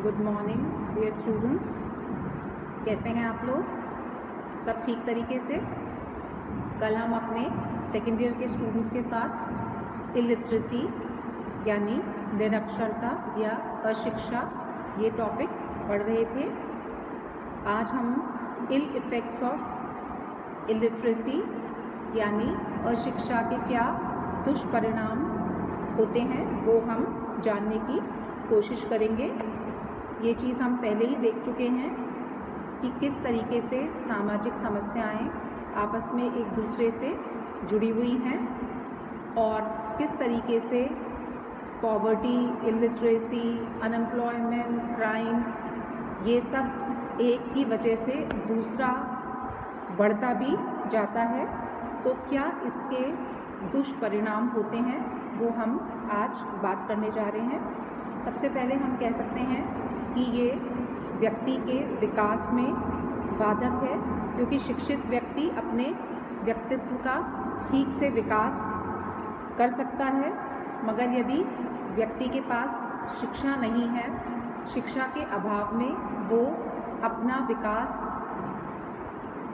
Good morning dear students. कैसे हैं आप लोग? सब ठीक तरीके से? कल हम अपने सेकेंड ईयर के स्टूडेंट्स के साथ इलिटरेसी यानी निरक्षरता या अशिक्षा ये टॉपिक पढ़ रहे थे। आज हम इल इफ़ेक्ट्स ऑफ इलिटरेसी यानी अशिक्षा के क्या दुष्परिणाम होते हैं वो हम जानने की कोशिश करेंगे। ये चीज़ हम पहले ही देख चुके हैं कि किस तरीके से सामाजिक समस्याएं आपस में एक दूसरे से जुड़ी हुई हैं और किस तरीके से पॉवर्टी, इलिटरेसी, अनएम्प्लॉयमेंट, क्राइम ये सब एक की वजह से दूसरा बढ़ता भी जाता है। तो क्या इसके दुष्परिणाम होते हैं वो हम आज बात करने जा रहे हैं। सबसे पहले हम कह सकते हैं कि ये व्यक्ति के विकास में बाधक है, क्योंकि शिक्षित व्यक्ति अपने व्यक्तित्व का ठीक से विकास कर सकता है, मगर यदि व्यक्ति के पास शिक्षा नहीं है, शिक्षा के अभाव में वो अपना विकास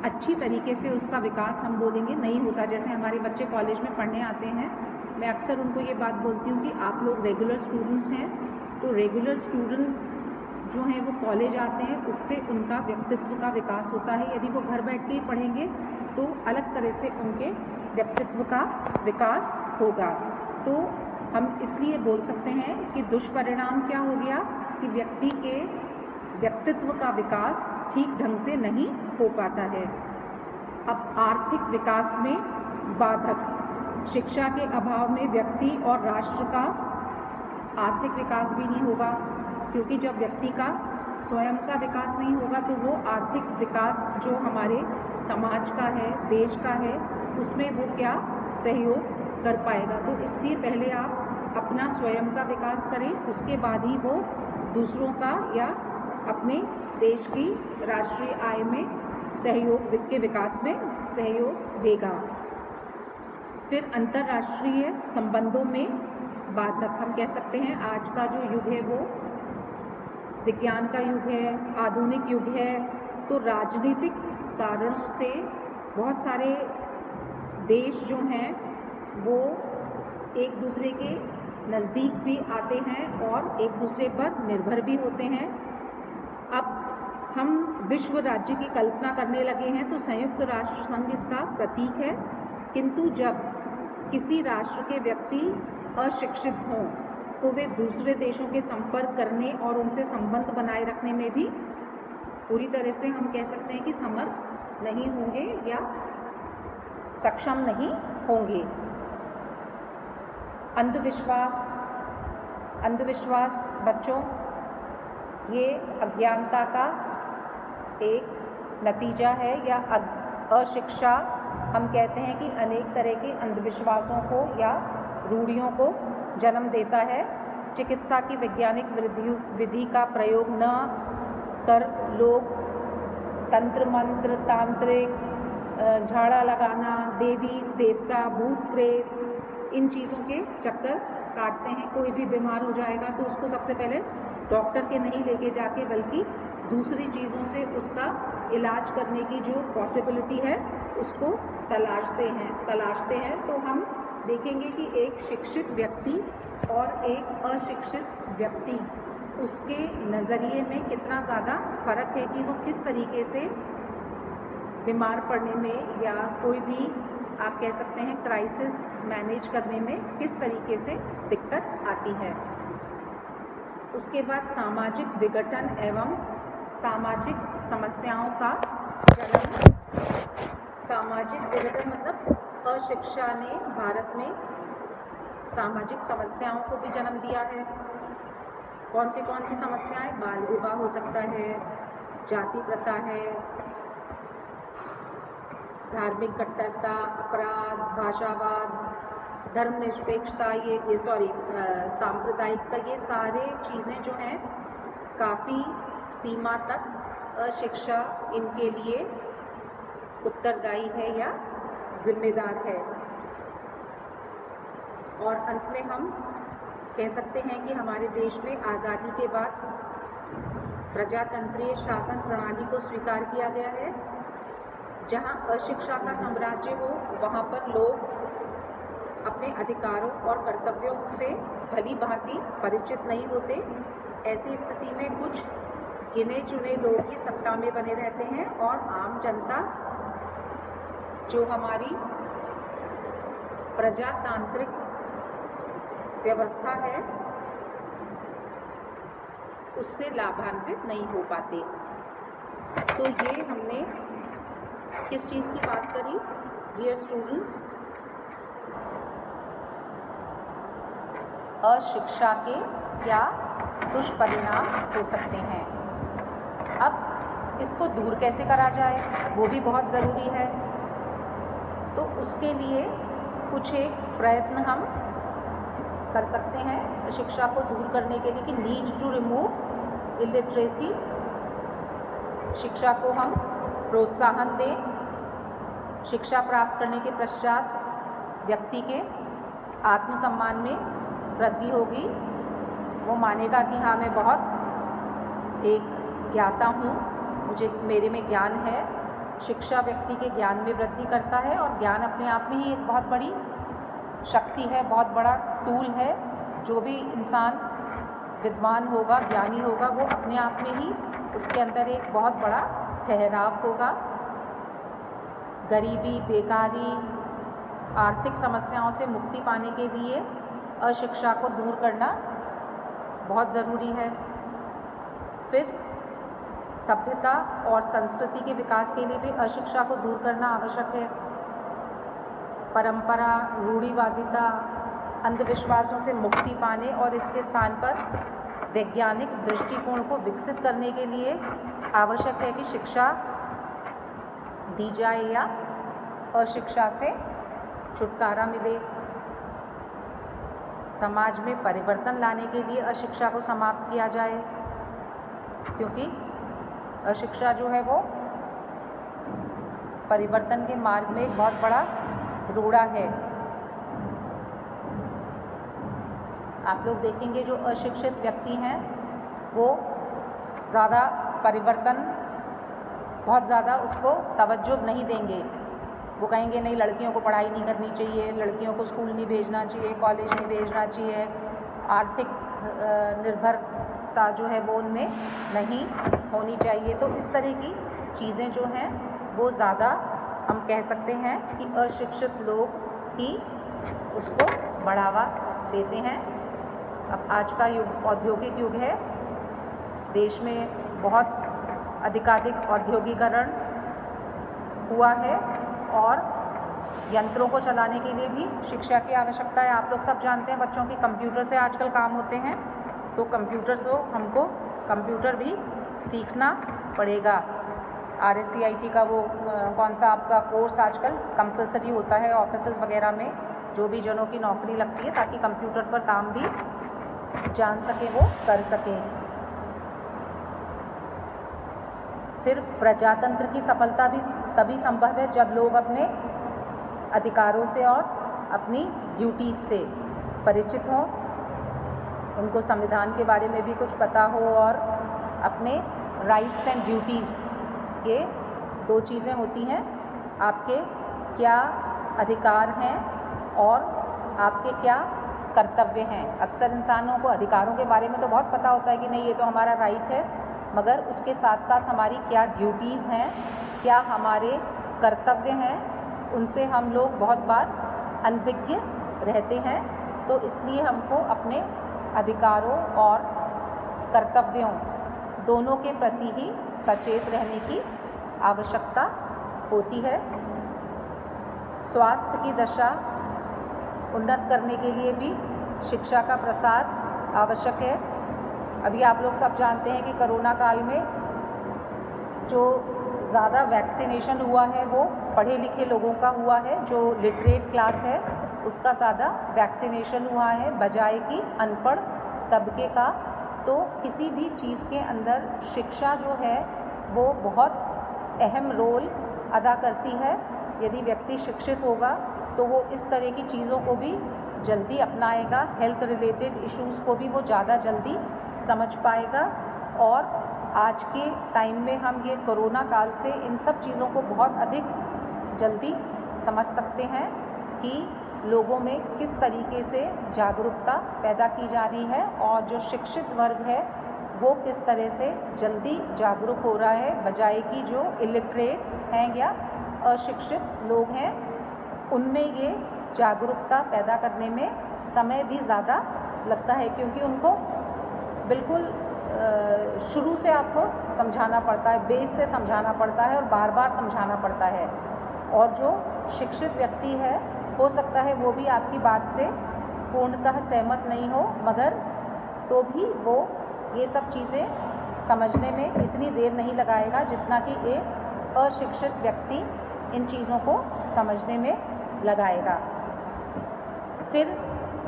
अच्छी तरीके से उसका विकास हम बोलेंगे नहीं होता। जैसे हमारे बच्चे कॉलेज में पढ़ने आते हैं, मैं अक्सर उनको ये बात बोलती हूँ कि आप लोग रेगुलर स्टूडेंट्स हैं, तो रेगुलर स्टूडेंट्स जो हैं वो कॉलेज आते हैं, उससे उनका व्यक्तित्व का विकास होता है। यदि वो घर बैठ के ही पढ़ेंगे तो अलग तरह से उनके व्यक्तित्व का विकास होगा। तो हम इसलिए बोल सकते हैं कि दुष्परिणाम क्या हो गया कि व्यक्ति के व्यक्तित्व का विकास ठीक ढंग से नहीं हो पाता है। अब आर्थिक विकास में बाधक, शिक्षा के अभाव में व्यक्ति और राष्ट्र का आर्थिक विकास भी नहीं होगा, क्योंकि जब व्यक्ति का स्वयं का विकास नहीं होगा तो वो आर्थिक विकास जो हमारे समाज का है, देश का है, उसमें वो क्या सहयोग कर पाएगा। तो इसलिए पहले आप अपना स्वयं का विकास करें, उसके बाद ही वो दूसरों का या अपने देश की राष्ट्रीय आय में सहयोग के विकास में सहयोग देगा। फिर अंतर्राष्ट्रीय संबंधों में बाधक, हम कह सकते हैं आज का जो युग है वो विज्ञान का युग है, आधुनिक युग है, तो राजनीतिक कारणों से बहुत सारे देश जो हैं वो एक दूसरे के नज़दीक भी आते हैं और एक दूसरे पर निर्भर भी होते हैं। अब हम विश्व राज्य की कल्पना करने लगे हैं तो संयुक्त राष्ट्र संघ इसका प्रतीक है, किंतु जब किसी राष्ट्र के व्यक्ति अशिक्षित हों तो वे दूसरे देशों के संपर्क करने और उनसे संबंध बनाए रखने में भी पूरी तरह से हम कह सकते हैं कि समर्थ नहीं होंगे या सक्षम नहीं होंगे। अंधविश्वास बच्चों, ये अज्ञानता का एक नतीजा है या अशिक्षा। हम कहते हैं कि अनेक तरह के अंधविश्वासों को या रूढ़ियों को जन्म देता है। चिकित्सा की वैज्ञानिक विधि का प्रयोग न कर लोग तंत्र मंत्र, तांत्रिक, झाड़ा लगाना, देवी देवता, भूत प्रेत, इन चीज़ों के चक्कर काटते हैं। कोई भी बीमार हो जाएगा तो उसको सबसे पहले डॉक्टर के नहीं लेके जाके बल्कि दूसरी चीज़ों से उसका इलाज करने की जो पॉसिबिलिटी है उसको तलाशते हैं। तो हम देखेंगे कि एक शिक्षित व्यक्ति और एक अशिक्षित व्यक्ति, उसके नज़रिए में कितना ज़्यादा फ़र्क है कि वो किस तरीके से बीमार पड़ने में या कोई भी आप कह सकते हैं क्राइसिस मैनेज करने में किस तरीके से दिक्कत आती है। उसके बाद सामाजिक विघटन एवं सामाजिक समस्याओं का जन्म। सामाजिक विघटन मतलब अशिक्षा ने भारत में सामाजिक समस्याओं को भी जन्म दिया है। कौन सी समस्याएं? बाल विवाह हो सकता है, जाति प्रथा है, धार्मिक कट्टरता, अपराध, भाषावाद, धर्मनिरपेक्षता, सांप्रदायिकता, ये सारे चीज़ें जो हैं काफ़ी सीमा तक अशिक्षा इनके लिए उत्तरदायी है या जिम्मेदार है। और अंत में हम कह सकते हैं कि हमारे देश में आज़ादी के बाद प्रजातंत्रीय शासन प्रणाली को स्वीकार किया गया है। जहाँ अशिक्षा का साम्राज्य हो वहाँ पर लोग अपने अधिकारों और कर्तव्यों से भली भांति परिचित नहीं होते। ऐसी स्थिति में कुछ गिने चुने लोग ही सत्ता में बने रहते हैं और आम जनता जो हमारी प्रजातांत्रिक व्यवस्था है उससे लाभान्वित नहीं हो पाते। तो ये हमने किस चीज़ की बात करी डियर स्टूडेंट्स? अशिक्षा के क्या दुष्परिणाम हो सकते हैं। अब इसको दूर कैसे करा जाए वो भी बहुत ज़रूरी है। तो उसके लिए कुछ एक प्रयत्न हम कर सकते हैं शिक्षा को दूर करने के लिए कि नीड टू रिमूव इलिटरेसी। शिक्षा को हम प्रोत्साहन दें। शिक्षा प्राप्त करने के पश्चात व्यक्ति के आत्मसम्मान में वृद्धि होगी। वो मानेगा कि हाँ मैं बहुत एक ज्ञाता हूँ, मेरे में ज्ञान है। शिक्षा व्यक्ति के ज्ञान में वृद्धि करता है और ज्ञान अपने आप में ही एक बहुत बड़ी शक्ति है, बहुत बड़ा टूल है। जो भी इंसान विद्वान होगा, ज्ञानी होगा, वो अपने आप में ही उसके अंदर एक बहुत बड़ा ठहराव होगा। गरीबी, बेकारी, आर्थिक समस्याओं से मुक्ति पाने के लिए अशिक्षा को दूर करना बहुत ज़रूरी है। फिर सभ्यता और संस्कृति के विकास के लिए भी अशिक्षा को दूर करना आवश्यक है। परंपरा, रूढ़िवादिता, अंधविश्वासों से मुक्ति पाने और इसके स्थान पर वैज्ञानिक दृष्टिकोण को विकसित करने के लिए आवश्यक है कि शिक्षा दी जाए या अशिक्षा से छुटकारा मिले। समाज में परिवर्तन लाने के लिए अशिक्षा को समाप्त किया जाए, क्योंकि अशिक्षा जो है वो परिवर्तन के मार्ग में एक बहुत बड़ा रोड़ा है। आप लोग देखेंगे जो अशिक्षित व्यक्ति हैं वो ज़्यादा परिवर्तन बहुत ज़्यादा उसको तवज्जो नहीं देंगे। वो कहेंगे नहीं, लड़कियों को पढ़ाई नहीं करनी चाहिए, लड़कियों को स्कूल नहीं भेजना चाहिए, कॉलेज नहीं भेजना चाहिए, आर्थिक निर्भरता जो है वो उनमें नहीं होनी चाहिए। तो इस तरह की चीज़ें जो हैं वो ज़्यादा हम कह सकते हैं कि अशिक्षित लोग ही उसको बढ़ावा देते हैं। अब आज का युग औद्योगिक युग है, देश में बहुत अधिकाधिक औद्योगिकरण हुआ है और यंत्रों को चलाने के लिए भी शिक्षा की आवश्यकता है। आप लोग सब जानते हैं बच्चों की कंप्यूटर से आजकल काम होते हैं, तो कंप्यूटर से हमको कंप्यूटर भी सीखना पड़ेगा। RSCIT का वो कौन सा आपका कोर्स आजकल कंपलसरी होता है ऑफिसेज वगैरह में, जो भी जनों की नौकरी लगती है, ताकि कंप्यूटर पर काम भी जान सके, वो कर सके। फिर प्रजातंत्र की सफलता भी तभी संभव है जब लोग अपने अधिकारों से और अपनी ड्यूटीज़ से परिचित हों, उनको संविधान के बारे में भी कुछ पता हो और अपने राइट्स एंड ड्यूटीज़, ये दो चीज़ें होती हैं, आपके क्या अधिकार हैं और आपके क्या कर्तव्य हैं। अक्सर इंसानों को अधिकारों के बारे में तो बहुत पता होता है कि नहीं ये तो हमारा राइट है, मगर उसके साथ साथ हमारी क्या ड्यूटीज़ हैं, क्या हमारे कर्तव्य हैं, उनसे हम लोग बहुत बार अनभिज्ञ रहते हैं। तो इसलिए हमको अपने अधिकारों और कर्तव्यों दोनों के प्रति ही सचेत रहने की आवश्यकता होती है। स्वास्थ्य की दशा उन्नत करने के लिए भी शिक्षा का प्रसार आवश्यक है। अभी आप लोग सब जानते हैं कि कोरोना काल में जो ज़्यादा वैक्सीनेशन हुआ है वो पढ़े लिखे लोगों का हुआ है, जो लिटरेट क्लास है उसका ज़्यादा वैक्सीनेशन हुआ है बजाय कि अनपढ़ तबके का। तो किसी भी चीज़ के अंदर शिक्षा जो है वो बहुत अहम रोल अदा करती है। यदि व्यक्ति शिक्षित होगा तो वो इस तरह की चीज़ों को भी जल्दी अपनाएगा, हेल्थ रिलेटेड इश्यूज़ को भी वो ज़्यादा जल्दी समझ पाएगा और आज के टाइम में हम ये कोरोना काल से इन सब चीज़ों को बहुत अधिक जल्दी समझ सकते हैं कि लोगों में किस तरीके से जागरूकता पैदा की जा रही है और जो शिक्षित वर्ग है वो किस तरह से जल्दी जागरूक हो रहा है, बजाय कि जो इलिटरेट्स हैं या अशिक्षित लोग हैं उनमें ये जागरूकता पैदा करने में समय भी ज़्यादा लगता है, क्योंकि उनको बिल्कुल शुरू से आपको समझाना पड़ता है, बेस से समझाना पड़ता है और बार बार समझाना पड़ता है। और जो शिक्षित व्यक्ति है हो सकता है वो भी आपकी बात से पूर्णतः सहमत नहीं हो, मगर तो भी वो ये सब चीज़ें समझने में इतनी देर नहीं लगाएगा जितना कि एक अशिक्षित व्यक्ति इन चीज़ों को समझने में लगाएगा। फिर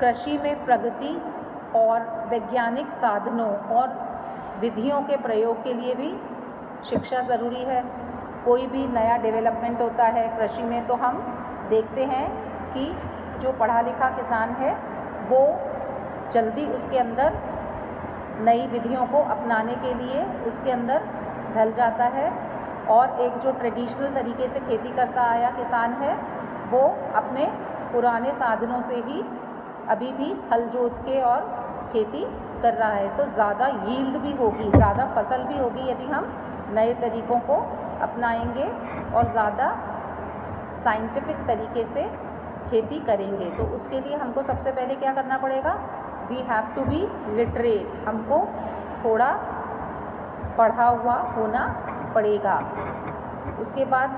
कृषि में प्रगति और वैज्ञानिक साधनों और विधियों के प्रयोग के लिए भी शिक्षा ज़रूरी है। कोई भी नया डेवलपमेंट होता है कृषि में तो हम देखते हैं कि जो पढ़ा लिखा किसान है वो जल्दी उसके अंदर नई विधियों को अपनाने के लिए उसके अंदर ढल जाता है, और एक जो ट्रेडिशनल तरीके से खेती करता आया किसान है वो अपने पुराने साधनों से ही अभी भी हल जोत के और खेती कर रहा है। तो ज़्यादा यील्ड भी होगी, ज़्यादा फसल भी होगी यदि हम नए तरीक़ों को अपनाएंगे और ज़्यादा साइंटिफिक तरीके से खेती करेंगे। तो उसके लिए हमको सबसे पहले क्या करना पड़ेगा? We have to be literate, हमको थोड़ा पढ़ा हुआ होना पड़ेगा। उसके बाद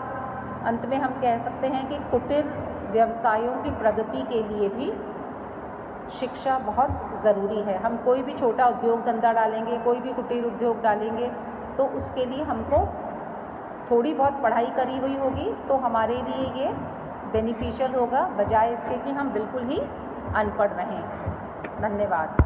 अंत में हम कह सकते हैं कि कुटीर व्यवसायों की प्रगति के लिए भी शिक्षा बहुत ज़रूरी है। हम कोई भी छोटा उद्योग धंधा डालेंगे, कोई भी कुटीर उद्योग डालेंगे तो उसके लिए हमको थोड़ी बहुत पढ़ाई करी हुई होगी तो हमारे लिए ये बेनिफिशियल होगा, बजाय इसके कि हम बिल्कुल ही अनपढ़ रहें। धन्यवाद।